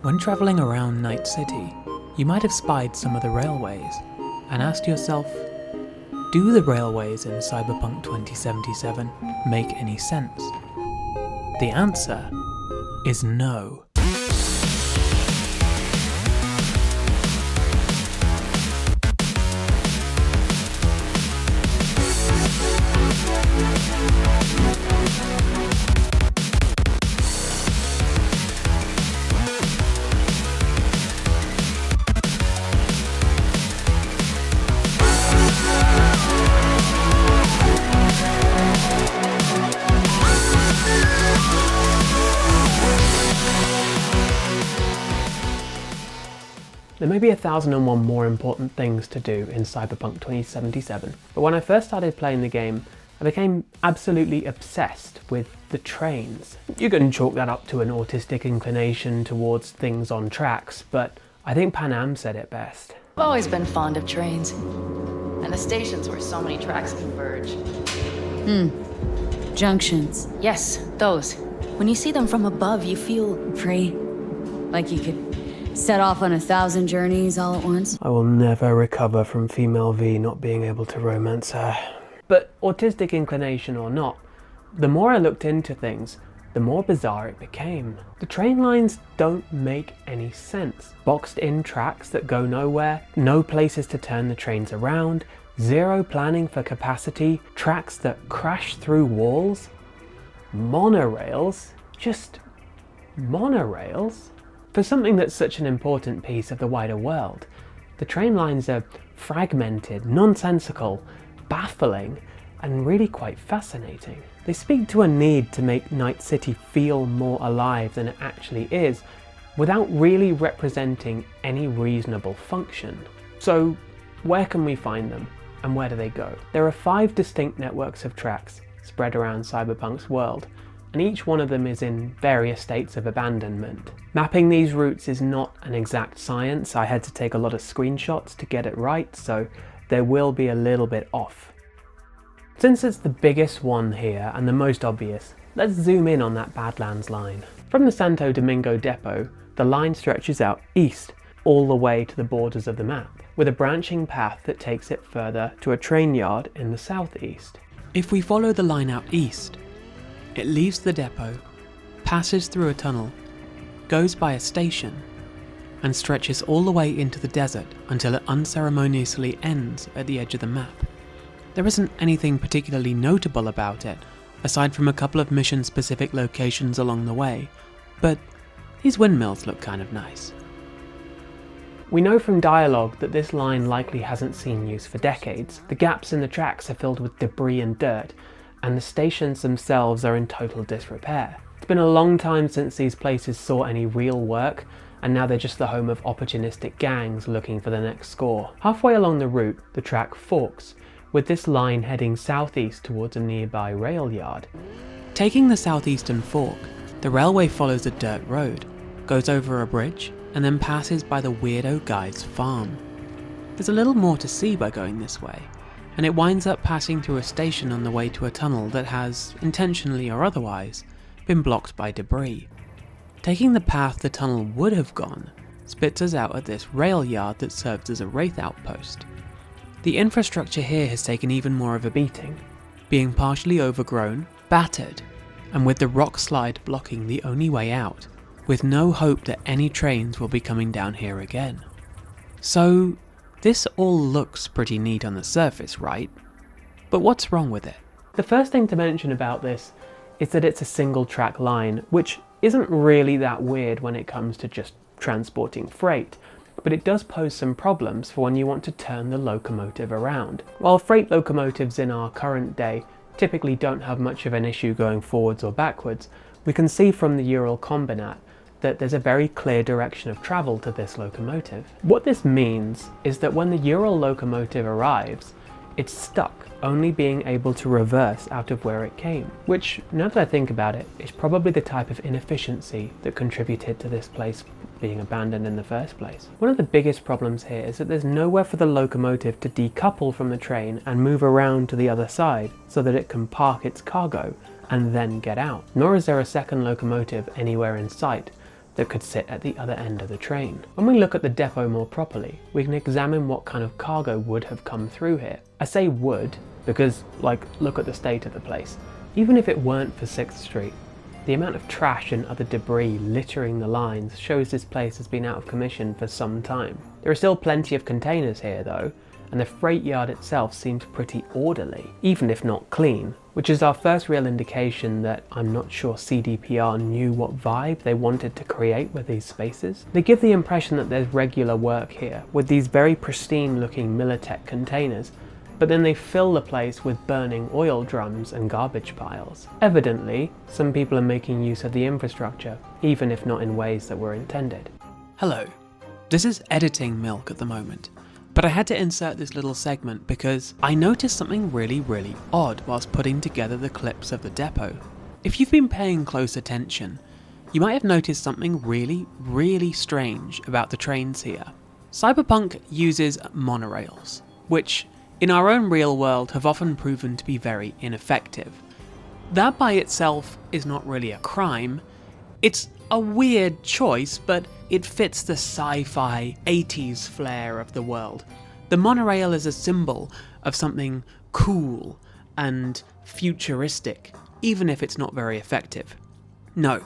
When travelling around Night City, you might have spied some of the railways and asked yourself, do the railways in Cyberpunk 2077 make any sense? The answer is no. There may be 1001 more important things to do in Cyberpunk 2077, but when I first started playing the game, I became absolutely obsessed with the trains. You can chalk that up to an autistic inclination towards things on tracks, but I think Pan Am said it best. I've always been fond of trains, and the stations where so many tracks converge. Junctions. Yes, those. When you see them from above, you feel Free. Like you could set off on 1,000 journeys all at once. I will never recover from female V not being able to romance her. But autistic inclination or not, the more I looked into things, the more bizarre it became. The train lines don't make any sense. Boxed in tracks that go nowhere, no places to turn the trains around, zero planning for capacity, tracks that crash through walls, monorails, just monorails? For something that's such an important piece of the wider world, the train lines are fragmented, nonsensical, baffling, and really quite fascinating. They speak to a need to make Night City feel more alive than it actually is, without really representing any reasonable function. So, where can we find them, and where do they go? There are 5 distinct networks of tracks spread around Cyberpunk's world, and each one of them is in various states of abandonment. Mapping these routes is not an exact science. I had to take a lot of screenshots to get it right, so there will be a little bit off. Since it's the biggest one here and the most obvious, let's zoom in on that Badlands Line. From the Santo Domingo depot, the line stretches out east, all the way to the borders of the map, with a branching path that takes it further to a train yard in the southeast. If we follow the line out east, it leaves the depot, passes through a tunnel, goes by a station, and stretches all the way into the desert until it unceremoniously ends at the edge of the map. There isn't anything particularly notable about it, aside from a couple of mission-specific locations along the way, but these windmills look kind of nice. We know from dialogue that this line likely hasn't seen use for decades. The gaps in the tracks are filled with debris and dirt, and the stations themselves are in total disrepair. It's been a long time since these places saw any real work, and now they're just the home of opportunistic gangs looking for the next score. Halfway along the route, the track forks, with this line heading southeast towards a nearby rail yard. Taking the southeastern fork, the railway follows a dirt road, goes over a bridge, and then passes by the weirdo guy's farm. There's a little more to see by going this way, and it winds up passing through a station on the way to a tunnel that has, intentionally or otherwise, been blocked by debris. Taking the path the tunnel would have gone spits us out at this rail yard that serves as a wraith outpost. The infrastructure here has taken even more of a beating, being partially overgrown, battered, and with the rock slide blocking the only way out, with no hope that any trains will be coming down here again. So, this all looks pretty neat on the surface, right? But what's wrong with it? The first thing to mention about this is that it's a single track line, which isn't really that weird when it comes to just transporting freight, but it does pose some problems for when you want to turn the locomotive around. While freight locomotives in our current day typically don't have much of an issue going forwards or backwards, we can see from the Ural Combinat that there's a very clear direction of travel to this locomotive. What this means is that when the Ural locomotive arrives, it's stuck, only being able to reverse out of where it came. Which, now that I think about it, is probably the type of inefficiency that contributed to this place being abandoned in the first place. One of the biggest problems here is that there's nowhere for the locomotive to decouple from the train and move around to the other side so that it can park its cargo and then get out. Nor is there a second locomotive anywhere in sight. that could sit at the other end of the train. When we look at the depot more properly, we can examine what kind of cargo would have come through here. I say would because, like, look at the state of the place. Even if it weren't for 6th Street, the amount of trash and other debris littering the lines shows this place has been out of commission for some time. There are still plenty of containers here though, and the freight yard itself seems pretty orderly, even if not clean, which is our first real indication that I'm not sure CDPR knew what vibe they wanted to create with these spaces. They give the impression that there's regular work here, with these very pristine looking Militech containers, but then they fill the place with burning oil drums and garbage piles. Evidently, some people are making use of the infrastructure, even if not in ways that were intended. Hello, this is editing milk at the moment, but I had to insert this little segment because I noticed something really odd whilst putting together the clips of the depot. If you've been paying close attention, you might have noticed something really strange about the trains here. Cyberpunk uses monorails, which in our own real world have often proven to be very ineffective. That by itself is not really a crime. It's a weird choice, but it fits the sci-fi 80s flair of the world. The monorail is a symbol of something cool and futuristic, even if it's not very effective. No.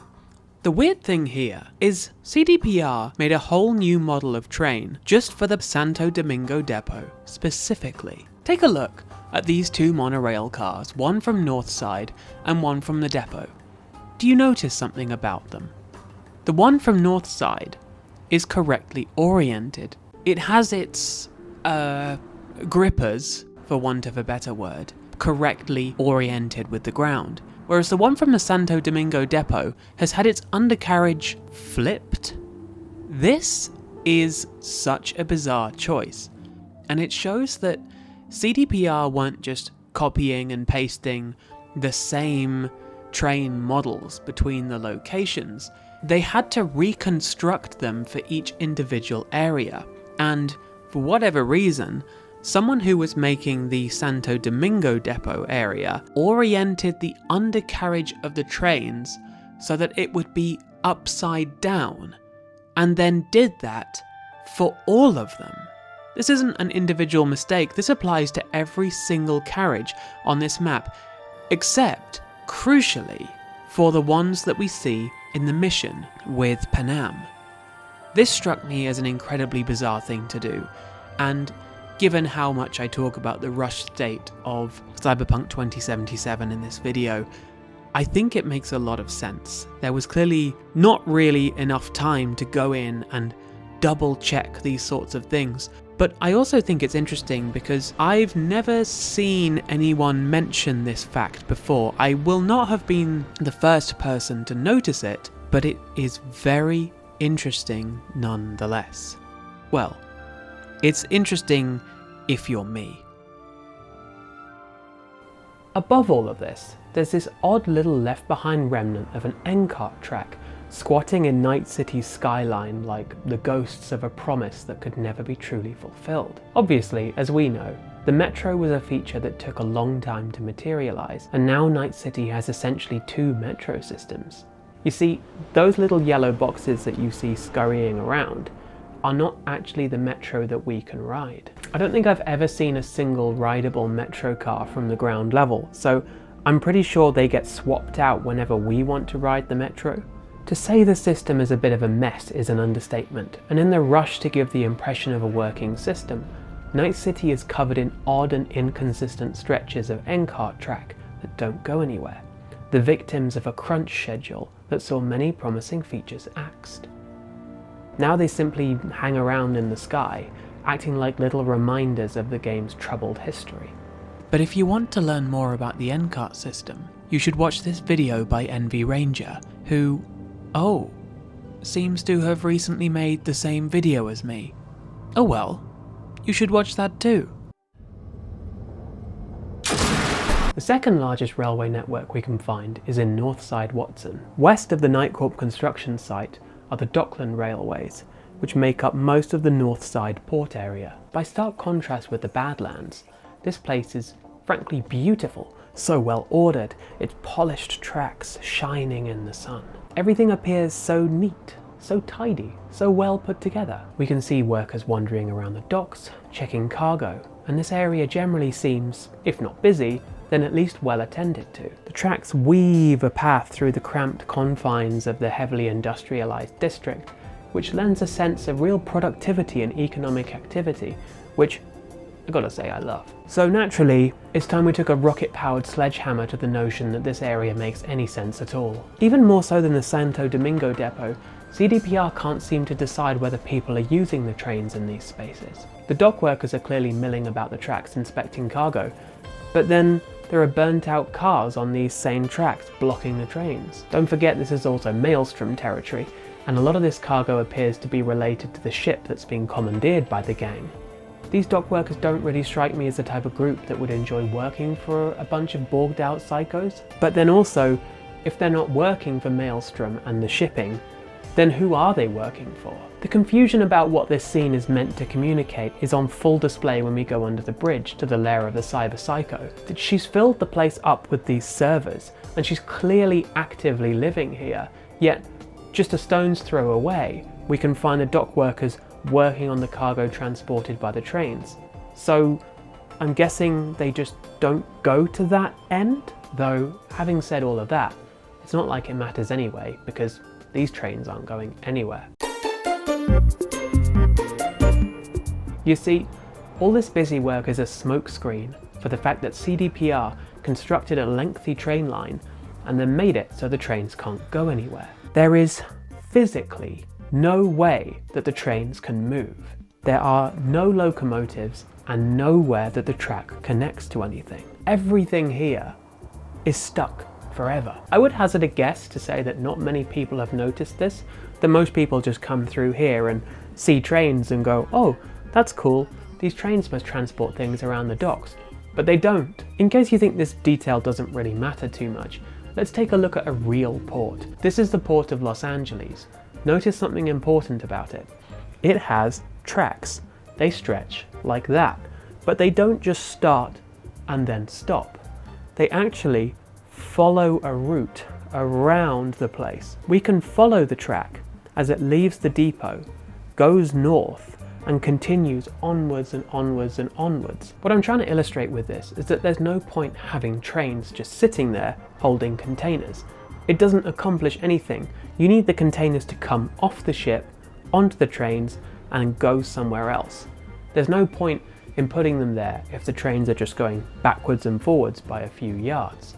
The weird thing here is CDPR made a whole new model of train just for the Santo Domingo depot specifically. Take a look at these two monorail cars, one from Northside and one from the depot. Do you notice something about them? The one from Northside is correctly oriented. It has its grippers, for want of a better word, correctly oriented with the ground. Whereas the one from the Santo Domingo depot has had its undercarriage flipped. This is such a bizarre choice, and it shows that CDPR weren't just copying and pasting the same train models between the locations. They had to reconstruct them for each individual area, and for whatever reason, someone who was making the Santo Domingo depot area oriented the undercarriage of the trains so that it would be upside down, and then did that for all of them. This isn't an individual mistake, this applies to every single carriage on this map, except, crucially, for the ones that we see in the mission with Panam. This struck me as an incredibly bizarre thing to do, and given how much I talk about the rushed state of Cyberpunk 2077 in this video, I think it makes a lot of sense. There was clearly not really enough time to go in and double check these sorts of things, but I also think it's interesting because I've never seen anyone mention this fact before. I will not have been the first person to notice it, but it is very interesting nonetheless. Well, it's interesting if you're me. Above all of this, there's this odd little left behind remnant of an N-cart track squatting in Night City's skyline like the ghosts of a promise that could never be truly fulfilled. Obviously, as we know, the metro was a feature that took a long time to materialize, and now Night City has essentially two metro systems. You see, those little yellow boxes that you see scurrying around are not actually the metro that we can ride. I don't think I've ever seen a single rideable metro car from the ground level, so I'm pretty sure they get swapped out whenever we want to ride the metro. To say the system is a bit of a mess is an understatement, and in the rush to give the impression of a working system, Night City is covered in odd and inconsistent stretches of N-cart track that don't go anywhere, the victims of a crunch schedule that saw many promising features axed. Now they simply hang around in the sky, acting like little reminders of the game's troubled history. But if you want to learn more about the N-cart system, you should watch this video by NV Ranger, who, seems to have recently made the same video as me. Oh well, you should watch that too. The second largest railway network we can find is in Northside Watson. West of the Nightcorp construction site are the Dockland Railways, which make up most of the Northside port area. By stark contrast with the Badlands, this place is frankly beautiful, so well ordered, its polished tracks shining in the sun. Everything appears so neat, so tidy, so well put together. We can see workers wandering around the docks, checking cargo, and this area generally seems, if not busy, then at least well attended to. The tracks weave a path through the cramped confines of the heavily industrialized district, which lends a sense of real productivity and economic activity, which I gotta say I love. So naturally, it's time we took a rocket-powered sledgehammer to the notion that this area makes any sense at all. Even more so than the Santo Domingo depot, CDPR can't seem to decide whether people are using the trains in these spaces. The dock workers are clearly milling about the tracks inspecting cargo, but then there are burnt out cars on these same tracks blocking the trains. Don't forget this is also Maelstrom territory, and a lot of this cargo appears to be related to the ship that's being commandeered by the gang. These dock workers don't really strike me as the type of group that would enjoy working for a bunch of bogged out psychos. But then also, if they're not working for Maelstrom and the shipping, then who are they working for? The confusion about what this scene is meant to communicate is on full display when we go under the bridge to the lair of the cyber psycho. She's filled the place up with these servers, and she's clearly actively living here, yet just a stone's throw away, we can find the dock workers working on the cargo transported by the trains. So I'm guessing they just don't go to that end? Though, having said all of that, it's not like it matters anyway, because these trains aren't going anywhere. You see, all this busy work is a smokescreen for the fact that CDPR constructed a lengthy train line and then made it so the trains can't go anywhere. There is physically no way that the trains can move. There are no locomotives and nowhere that the track connects to anything. Everything here is stuck forever. I would hazard a guess to say that not many people have noticed this, that most people just come through here and see trains and go, oh, that's cool, these trains must transport things around the docks. But they don't. In case you think this detail doesn't really matter too much, let's take a look at a real port. This is the port of Los Angeles. Notice something important about it. It has tracks. They stretch like that, but they don't just start and then stop. They actually follow a route around the place. We can follow the track as it leaves the depot, goes north, and continues onwards and onwards and onwards. What I'm trying to illustrate with this is that there's no point having trains just sitting there holding containers. It doesn't accomplish anything. You need the containers to come off the ship, onto the trains, and go somewhere else. There's no point in putting them there if the trains are just going backwards and forwards by a few yards.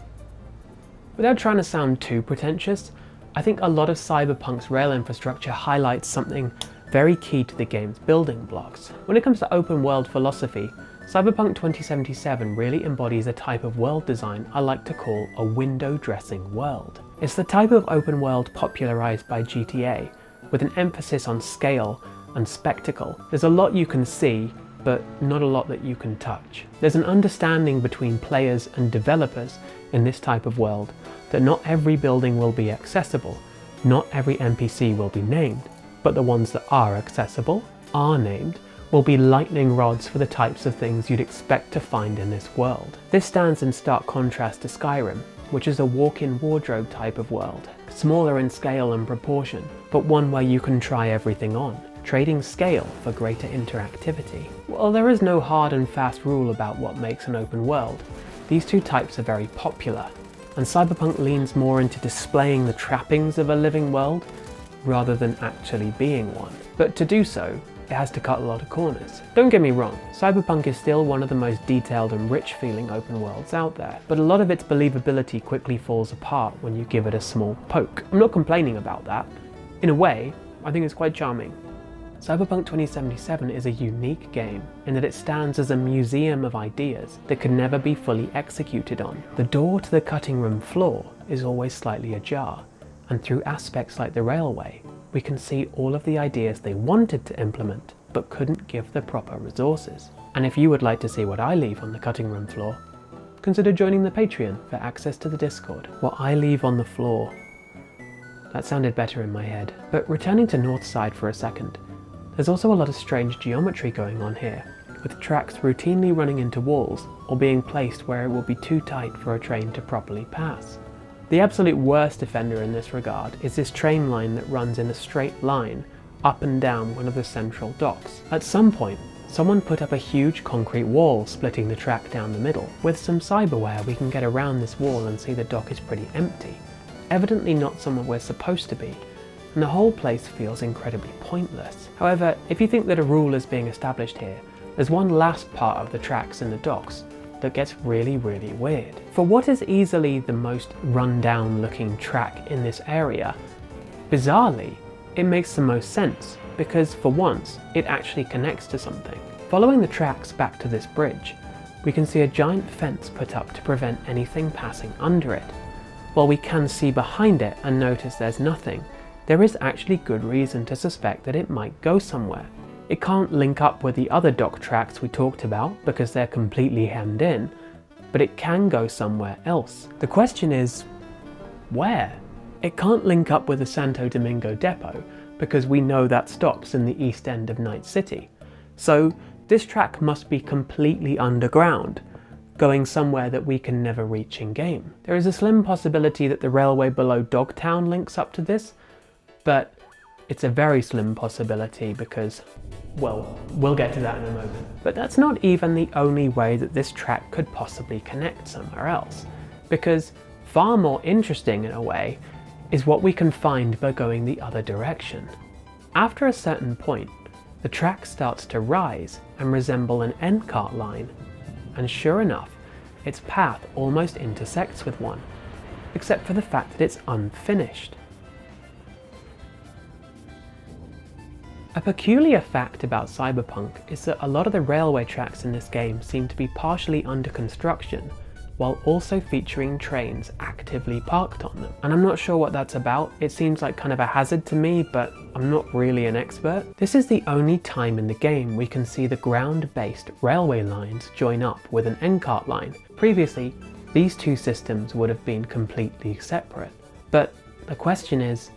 Without trying to sound too pretentious, I think a lot of Cyberpunk's rail infrastructure highlights something very key to the game's building blocks. When it comes to open world philosophy, Cyberpunk 2077 really embodies a type of world design I like to call a window dressing world. It's the type of open world popularized by GTA, with an emphasis on scale and spectacle. There's a lot you can see, but not a lot that you can touch. There's an understanding between players and developers in this type of world that not every building will be accessible, not every NPC will be named, but the ones that are accessible, are named, will be lightning rods for the types of things you'd expect to find in this world. This stands in stark contrast to Skyrim, which is a walk-in wardrobe type of world, smaller in scale and proportion, but one where you can try everything on, trading scale for greater interactivity. While there is no hard and fast rule about what makes an open world, these two types are very popular, and Cyberpunk leans more into displaying the trappings of a living world rather than actually being one. But to do so, it has to cut a lot of corners. Don't get me wrong, Cyberpunk is still one of the most detailed and rich feeling open worlds out there, but a lot of its believability quickly falls apart when you give it a small poke. I'm not complaining about that. In a way, I think it's quite charming. Cyberpunk 2077 is a unique game in that it stands as a museum of ideas that can never be fully executed on. The door to the cutting room floor is always slightly ajar, and through aspects like the railway, we can see all of the ideas they wanted to implement, but couldn't give the proper resources. And if you would like to see what I leave on the cutting room floor, consider joining the Patreon for access to the Discord. What I leave on the floor. That sounded better in my head. But returning to Northside for a second, there's also a lot of strange geometry going on here, with tracks routinely running into walls or being placed where it will be too tight for a train to properly pass. The absolute worst offender in this regard is this train line that runs in a straight line up and down one of the central docks. At some point, someone put up a huge concrete wall splitting the track down the middle. With some cyberware, we can get around this wall and see the dock is pretty empty. Evidently not somewhere we're supposed to be, and the whole place feels incredibly pointless. However, if you think that a rule is being established here, there's one last part of the tracks in the docks that gets really weird. For what is easily the most run-down looking track in this area, bizarrely, it makes the most sense, because for once, it actually connects to something. Following the tracks back to this bridge, we can see a giant fence put up to prevent anything passing under it. While we can see behind it and notice there's nothing, there is actually good reason to suspect that it might go somewhere. It can't link up with the other dock tracks we talked about because they're completely hemmed in, but it can go somewhere else. The question is, where? It can't link up with the Santo Domingo depot because we know that stops in the east end of Night City. So this track must be completely underground, going somewhere that we can never reach in game. There is a slim possibility that the railway below Dogtown links up to this, but it's a very slim possibility because, well, we'll get to that in a moment. But that's not even the only way that this track could possibly connect somewhere else, because far more interesting in a way is what we can find by going the other direction. After a certain point, the track starts to rise and resemble an end cart line, and sure enough, its path almost intersects with one, except for the fact that it's unfinished. A peculiar fact about Cyberpunk is that a lot of the railway tracks in this game seem to be partially under construction, while also featuring trains actively parked on them. And I'm not sure what that's about. It seems like kind of a hazard to me, but I'm not really an expert. This is the only time in the game we can see the ground-based railway lines join up with an end-cart line. Previously, these two systems would have been completely separate. But the question is,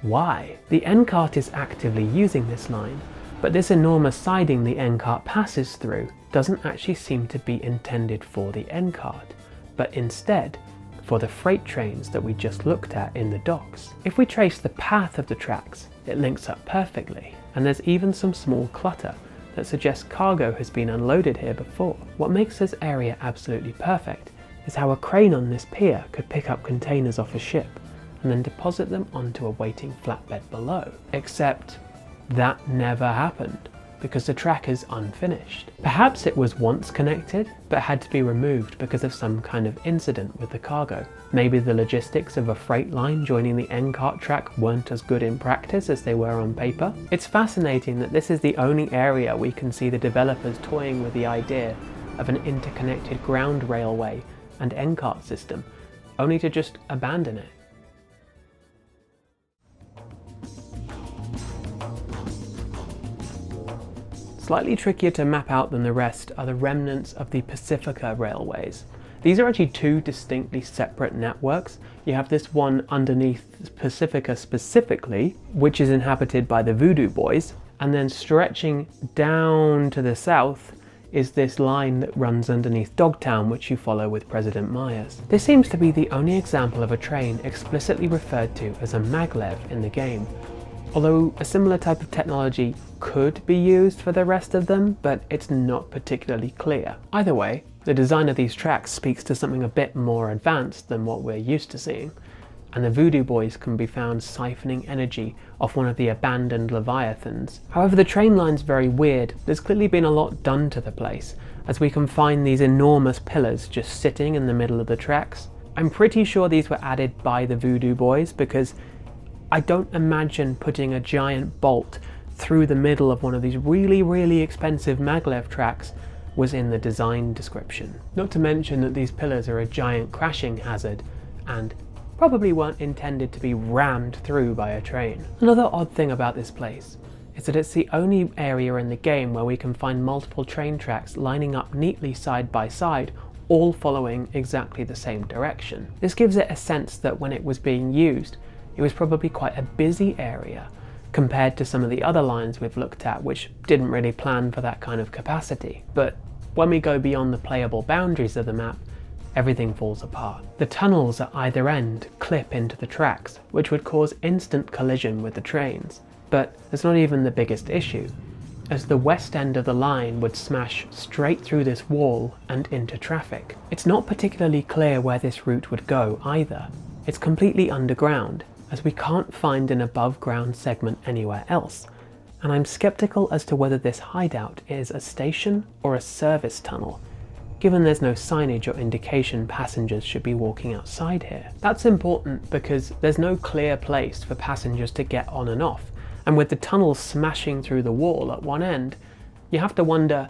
why? The end-cart is actively using this line, but this enormous siding the end-cart passes through doesn't actually seem to be intended for the end-cart, but instead for the freight trains that we just looked at in the docks. If we trace the path of the tracks, it links up perfectly, and there's even some small clutter that suggests cargo has been unloaded here before. What makes this area absolutely perfect is how a crane on this pier could pick up containers off a ship and then deposit them onto a waiting flatbed below. Except that never happened, because the track is unfinished. Perhaps it was once connected, but had to be removed because of some kind of incident with the cargo. Maybe the logistics of a freight line joining the end-cart track weren't as good in practice as they were on paper. It's fascinating that this is the only area we can see the developers toying with the idea of an interconnected ground railway and end-cart system, only to just abandon it. Slightly trickier to map out than the rest are the remnants of the Pacifica railways. These are actually two distinctly separate networks. You have this one underneath Pacifica specifically, which is inhabited by the Voodoo boys, and then stretching down to the south is this line that runs underneath Dogtown, which you follow with President Myers. This seems to be the only example of a train explicitly referred to as a maglev in the game, although a similar type of technology could be used for the rest of them, but it's not particularly clear. Either way, the design of these tracks speaks to something a bit more advanced than what we're used to seeing, and the Voodoo boys can be found siphoning energy off one of the abandoned Leviathans. However, the train line's very weird. There's clearly been a lot done to the place, as we can find these enormous pillars just sitting in the middle of the tracks. I'm pretty sure these were added by the Voodoo boys, because I don't imagine putting a giant bolt through the middle of one of these really expensive maglev tracks was in the design description. Not to mention that these pillars are a giant crashing hazard and probably weren't intended to be rammed through by a train. Another odd thing about this place is that it's the only area in the game where we can find multiple train tracks lining up neatly side by side, all following exactly the same direction. This gives it a sense that when it was being used, it was probably quite a busy area compared to some of the other lines we've looked at, which didn't really plan for that kind of capacity. But when we go beyond the playable boundaries of the map, everything falls apart. The tunnels at either end clip into the tracks, which would cause instant collision with the trains. But that's not even the biggest issue, as the west end of the line would smash straight through this wall and into traffic. It's not particularly clear where this route would go either. It's completely underground, as we can't find an above ground segment anywhere else, and I'm skeptical as to whether this hideout is a station or a service tunnel, given there's no signage or indication passengers should be walking outside here. That's important because there's no clear place for passengers to get on and off, and with the tunnel smashing through the wall at one end, you have to wonder,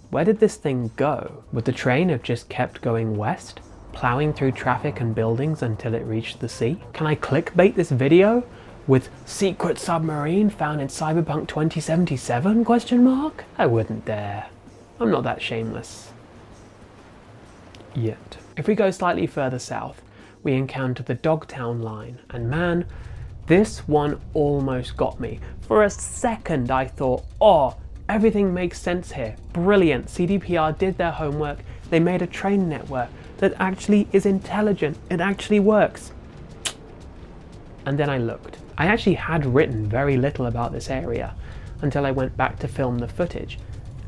where did this thing go? Would the train have just kept going west, ploughing through traffic and buildings until it reached the sea? Can I clickbait this video with secret submarine found in Cyberpunk 2077 ? I wouldn't dare. I'm not that shameless. Yet. If we go slightly further south, we encounter the Dogtown Line, and man, this one almost got me. For a second I thought, oh, everything makes sense here. Brilliant, CDPR did their homework, they made a train network that actually is intelligent, it actually works. And then I looked. I actually had written very little about this area until I went back to film the footage,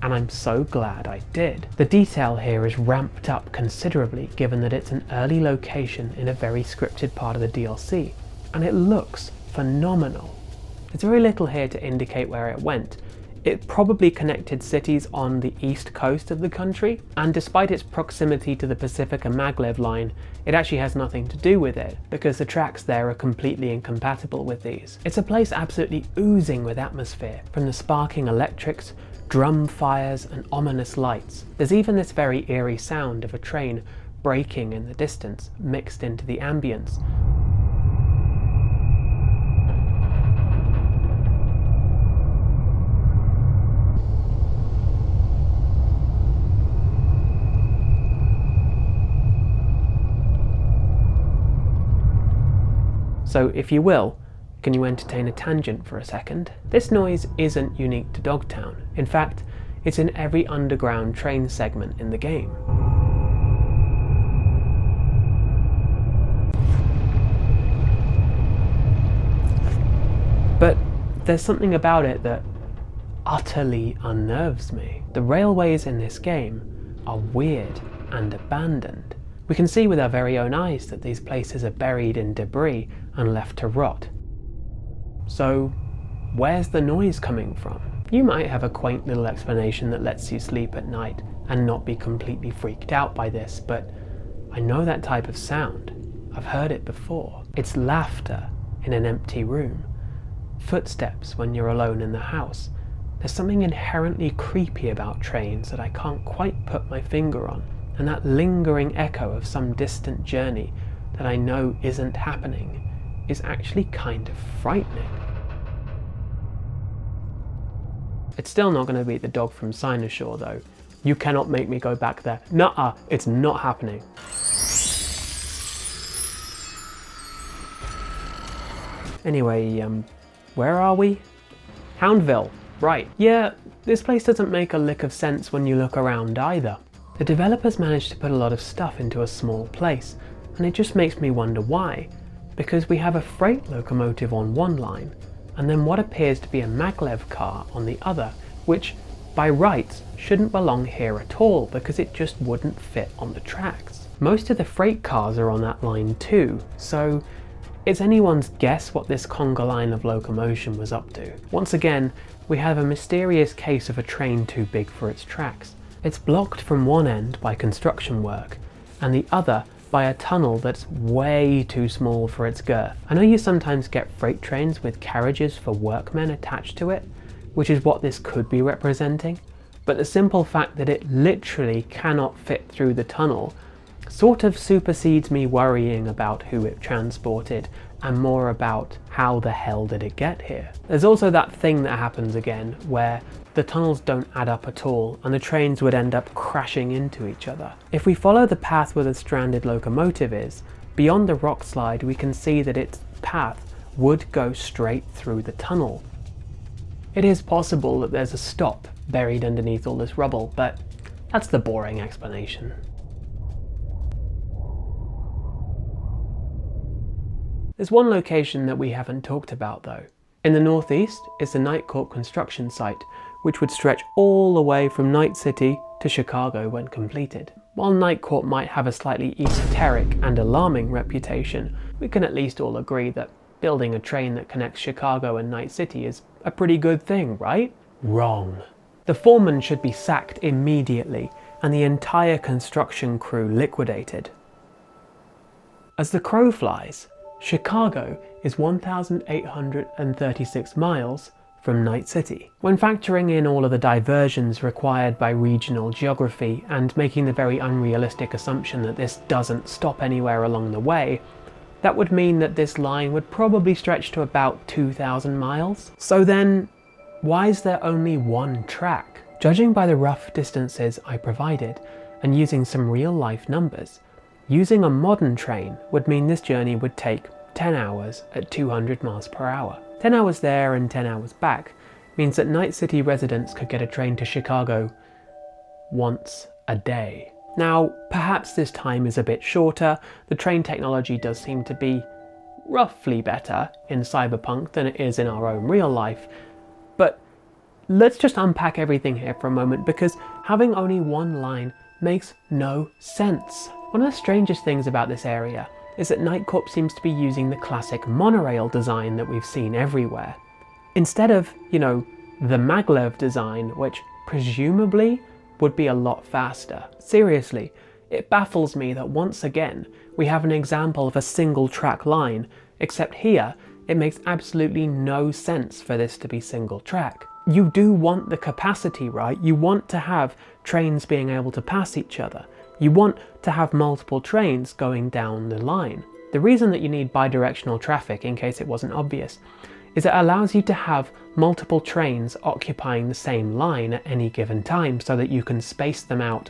and I'm so glad I did. The detail here is ramped up considerably given that it's an early location in a very scripted part of the DLC, and it looks phenomenal. There's very little here to indicate where it went. It probably connected cities on the east coast of the country, and despite its proximity to the Pacific and Maglev line, it actually has nothing to do with it, because the tracks there are completely incompatible with these. It's a place absolutely oozing with atmosphere, from the sparking electrics, drum fires and ominous lights. There's even this very eerie sound of a train braking in the distance, mixed into the ambience. So if you will, can you entertain a tangent for a second? This noise isn't unique to Dogtown. In fact, it's in every underground train segment in the game. But there's something about it that utterly unnerves me. The railways in this game are weird and abandoned. We can see with our very own eyes that these places are buried in debris and left to rot. So, where's the noise coming from? You might have a quaint little explanation that lets you sleep at night and not be completely freaked out by this, but I know that type of sound. I've heard it before. It's laughter in an empty room, footsteps when you're alone in the house. There's something inherently creepy about trains that I can't quite put my finger on, and that lingering echo of some distant journey that I know isn't happening is actually kind of frightening. It's still not going to beat the dog from Sinosure though. You cannot make me go back there. Nuh-uh, it's not happening. Anyway, where are we? Houndville, right. Yeah, this place doesn't make a lick of sense when you look around either. The developers managed to put a lot of stuff into a small place, and it just makes me wonder why. Because we have a freight locomotive on one line, and then what appears to be a maglev car on the other, which by rights shouldn't belong here at all because it just wouldn't fit on the tracks. Most of the freight cars are on that line too, so it's anyone's guess what this conga line of locomotion was up to. Once again, we have a mysterious case of a train too big for its tracks. It's blocked from one end by construction work, and the other by a tunnel that's way too small for its girth. I know you sometimes get freight trains with carriages for workmen attached to it, which is what this could be representing, but the simple fact that it literally cannot fit through the tunnel sort of supersedes me worrying about who it transported and more about how the hell did it get here. There's also that thing that happens again where the tunnels don't add up at all and the trains would end up crashing into each other. If we follow the path where the stranded locomotive is, beyond the rock slide we can see that its path would go straight through the tunnel. It is possible that there's a stop buried underneath all this rubble, but that's the boring explanation. There's one location that we haven't talked about though. In the northeast is the Nightcorp construction site, which would stretch all the way from Night City to Chicago when completed. While Nightcorp might have a slightly esoteric and alarming reputation, we can at least all agree that building a train that connects Chicago and Night City is a pretty good thing, right? Wrong. The foreman should be sacked immediately and the entire construction crew liquidated. As the crow flies, Chicago is 1,836 miles from Night City. When factoring in all of the diversions required by regional geography and making the very unrealistic assumption that this doesn't stop anywhere along the way, that would mean that this line would probably stretch to about 2,000 miles. So then, why is there only one track? Judging by the rough distances I provided and using some real-life numbers, using a modern train would mean this journey would take 10 hours at 200 miles per hour. 10 hours there and 10 hours back means that Night City residents could get a train to Chicago once a day. Now, perhaps this time is a bit shorter. The train technology does seem to be roughly better in Cyberpunk than it is in our own real life, but let's just unpack everything here for a moment, because having only one line makes no sense. One of the strangest things about this area is that Nightcorp seems to be using the classic monorail design that we've seen everywhere. Instead of, the Maglev design, which presumably would be a lot faster. Seriously, it baffles me that once again we have an example of a single track line, except here it makes absolutely no sense for this to be single track. You do want the capacity, right? You want to have trains being able to pass each other. You want to have multiple trains going down the line. The reason that you need bidirectional traffic, in case it wasn't obvious, is it allows you to have multiple trains occupying the same line at any given time so that you can space them out,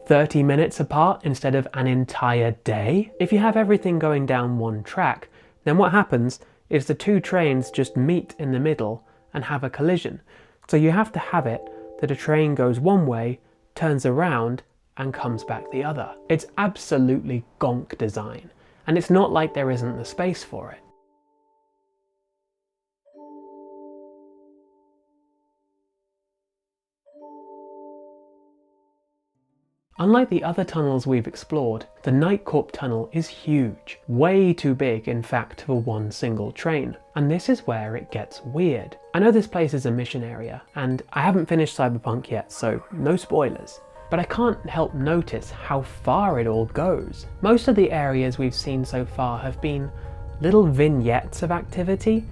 30 minutes apart instead of an entire day. If you have everything going down one track, then what happens is the two trains just meet in the middle and have a collision. So you have to have it that a train goes one way, turns around, and comes back the other. It's absolutely gonk design, and it's not like there isn't the space for it. Unlike the other tunnels we've explored, the Nightcorp tunnel is huge, way too big in fact for one single train, and this is where it gets weird. I know this place is a mission area, and I haven't finished Cyberpunk yet, so no spoilers, but I can't help notice how far it all goes. Most of the areas we've seen so far have been little vignettes of activity,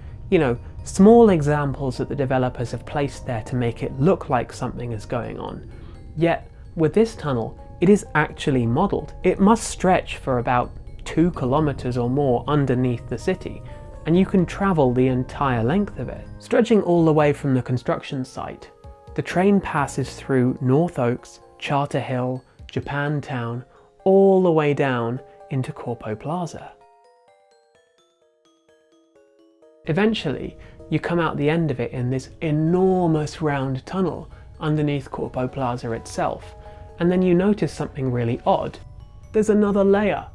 small examples that the developers have placed there to make it look like something is going on. Yet, with this tunnel, it is actually modelled. It must stretch for about 2 kilometers or more underneath the city, and you can travel the entire length of it. Stretching all the way from the construction site, the train passes through North Oaks, Charter Hill, Japantown, all the way down into Corpo Plaza. Eventually, you come out the end of it in this enormous round tunnel underneath Corpo Plaza itself, and then you notice something really odd. There's another layer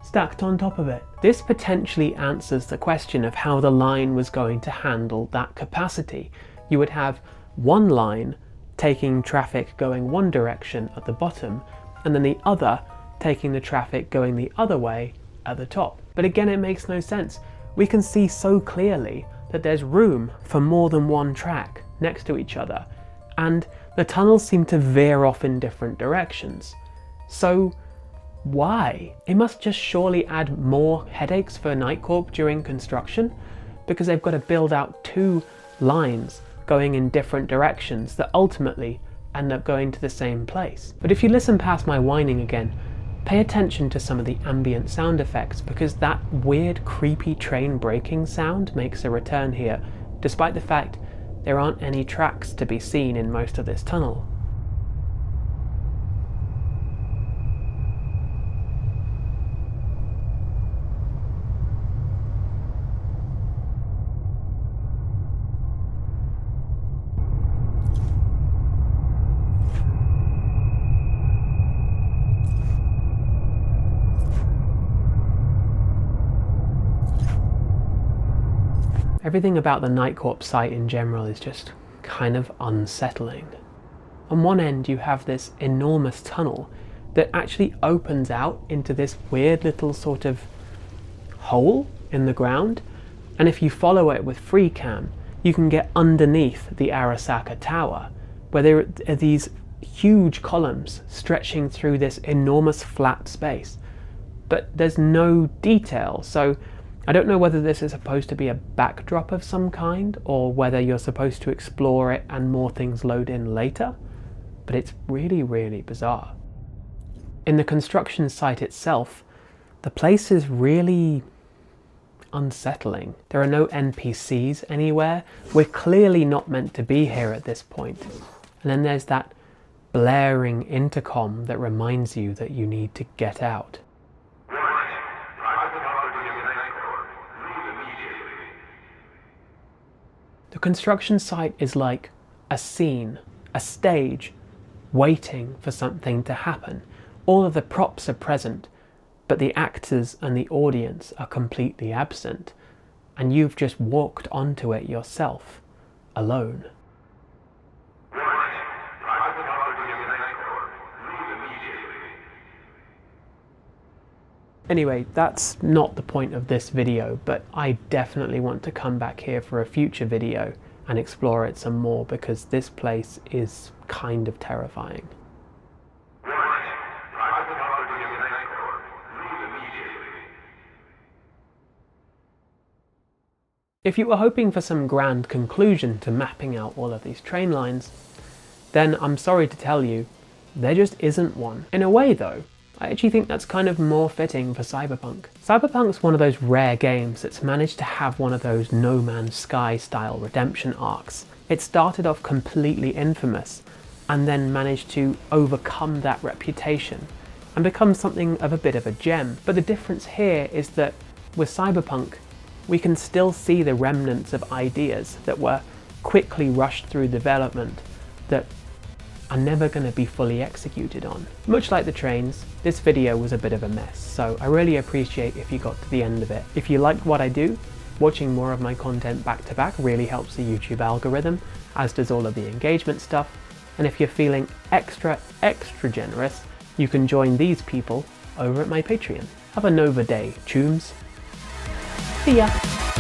stacked on top of it. This potentially answers the question of how the line was going to handle that capacity. You would have one line taking traffic going one direction at the bottom, and then the other taking the traffic going the other way at the top. But again, it makes no sense. We can see so clearly that there's room for more than one track next to each other, and the tunnels seem to veer off in different directions. So why? It must just surely add more headaches for Nightcorp during construction, because they've got to build out 2 lines going in different directions that ultimately end up going to the same place. But if you listen past my whining again, pay attention to some of the ambient sound effects, because that weird creepy train braking sound makes a return here, despite the fact there aren't any tracks to be seen in most of this tunnel. Everything about the Nightcorp site in general is just kind of unsettling. On one end you have this enormous tunnel that actually opens out into this weird little sort of hole in the ground, and if you follow it with free cam you can get underneath the Arasaka Tower, where there are these huge columns stretching through this enormous flat space. But there's no detail, so I don't know whether this is supposed to be a backdrop of some kind, or whether you're supposed to explore it and more things load in later, but it's really, really bizarre. In the construction site itself, the place is really unsettling. There are no NPCs anywhere. We're clearly not meant to be here at this point. And then there's that blaring intercom that reminds you that you need to get out. The construction site is like a scene, a stage, waiting for something to happen. All of the props are present, but the actors and the audience are completely absent, and you've just walked onto it yourself, alone. Anyway, that's not the point of this video, but I definitely want to come back here for a future video and explore it some more, because this place is kind of terrifying. If you were hoping for some grand conclusion to mapping out all of these train lines, then I'm sorry to tell you, there just isn't one. In a way though, I actually think that's kind of more fitting for Cyberpunk. Cyberpunk's one of those rare games that's managed to have one of those No Man's Sky style redemption arcs. It started off completely infamous, and then managed to overcome that reputation and become something of a bit of a gem. But the difference here is that with Cyberpunk, we can still see the remnants of ideas that were quickly rushed through development that are never going to be fully executed on. Much like the trains, this video was a bit of a mess, so I really appreciate if you got to the end of it. If you like what I do, watching more of my content back to back really helps the YouTube algorithm, as does all of the engagement stuff. And if you're feeling extra generous, you can join these people over at my Patreon. Have a Nova day, chooms. See ya!